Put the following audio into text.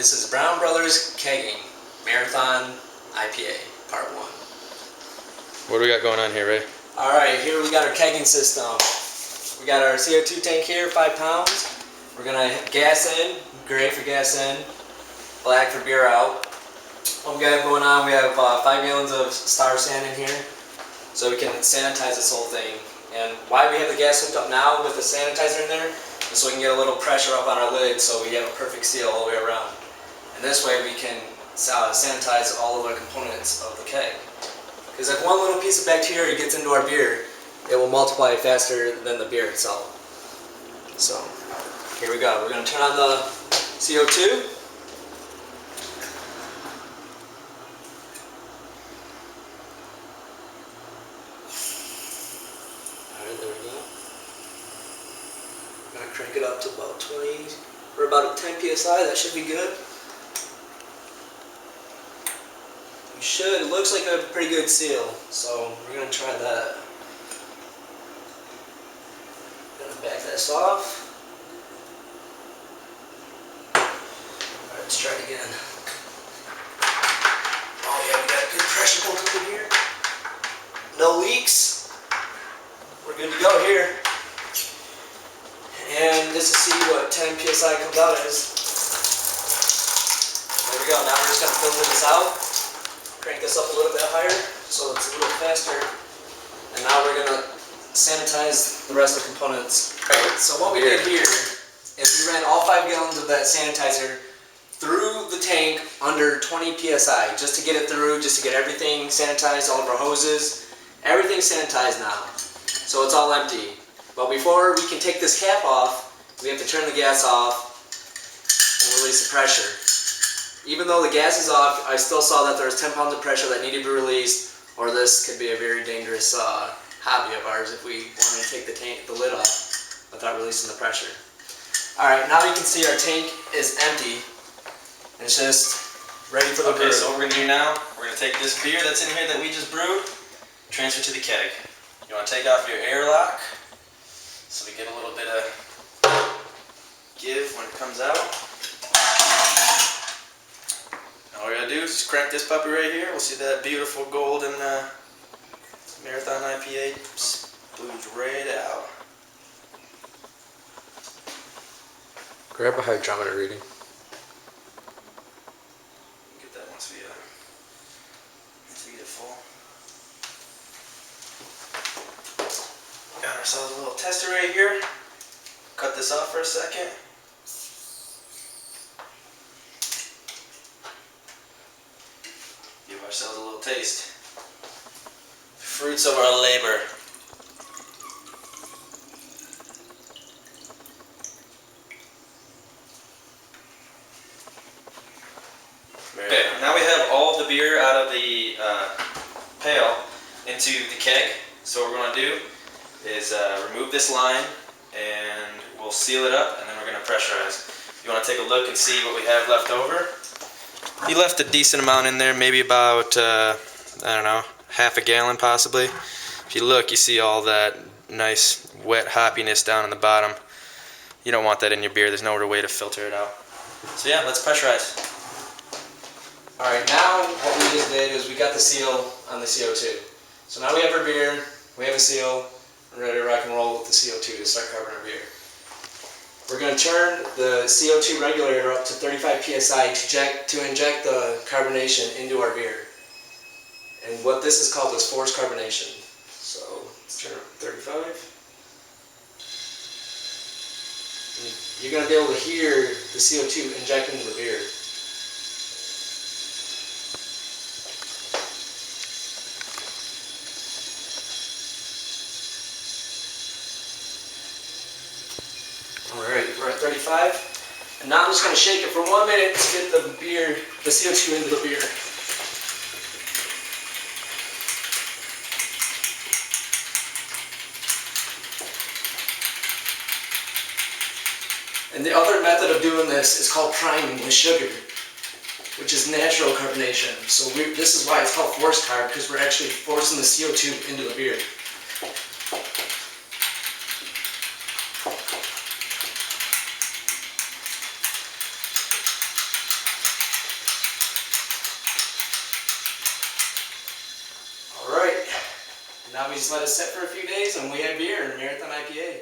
This is Brown Brothers Kegging Marathon IPA, Part 1. What do we got going on here, Ray? Alright, here we got our kegging system. We got our CO2 tank here, 5 pounds. We're going to gas in, gray for gas in, black for beer out. What we got going on, we have 5 gallons of Star Sand in here, so we can sanitize this whole thing. And why we have the gas hooked up now with the sanitizer in there is so we can get a little pressure up on our lid so we have a perfect seal all the way around. And this way we can sanitize all of our components of the keg. Because if one little piece of bacteria gets into our beer, it will multiply faster than the beer itself. So, here we go. We're going to turn on the CO2. Alright, there we go. I'm going to crank it up to about 20, or about 10 psi. That should be good. It looks like a pretty good seal, so we're going to try that. Gonna back this off. Alright, let's try it again. Oh yeah, we got good pressure built up in here. No leaks. We're good to go here. And just to see what 10 psi comes out as. There we go, now we're just going to filter this out. Crank this up a little bit higher so it's a little faster. And now we're going to sanitize the rest of the components. Alright, so what we did here is we ran all 5 gallons of that sanitizer through the tank under 20 psi just to get it through, just to get everything sanitized, all of our hoses. Everything's sanitized now. So it's all empty. But before we can take this cap off, we have to turn the gas off and release the pressure. Even though the gas is off, I still saw that there was 10 pounds of pressure that needed to be released, or this could be a very dangerous hobby of ours if we wanted to take the lid off without releasing the pressure. Alright, now you can see our tank is empty. And it's just ready for the brew. So what we're going to do now, we're going to take this beer that's in here that we just brewed, transfer to the keg. You want to take off your airlock so we get a little bit of give when it comes out. All we gotta do is just crank this puppy right here. We'll see that beautiful golden Marathon IPA spluge right out. Grab a hydrometer reading. Get that once we get full. Got ourselves a little tester right here. Cut this off for a second. Give ourselves a little taste. Fruits of our labor. Okay, now we have all of the beer out of the pail into the keg. So what we're going to do is remove this line and we'll seal it up and then we're going to pressurize. You want to take a look and see what we have left over. He left a decent amount in there, maybe about, I don't know, half a gallon possibly. If you look, you see all that nice wet hoppiness down on the bottom. You don't want that in your beer. There's no other way to filter it out. So yeah, let's pressurize. Alright, now what we just did is we got the seal on the CO2. So now we have our beer, we have a seal, we're ready to rock and roll with the CO2 to start covering our beer. We're going to turn the CO2 regulator up to 35 psi to inject the carbonation into our beer. And what this is called is forced carbonation. So let's turn it up to 35. And you're going to be able to hear the CO2 inject into the beer. Alright, we're at 35. And now I'm just going to shake it for 1 minute to get the CO2 into the beer. And the other method of doing this is called priming with sugar, which is natural carbonation. So this is why it's called forced carb, because we're actually forcing the CO2 into the beer. Now we just let it sit for a few days and we have beer, Marathon IPA.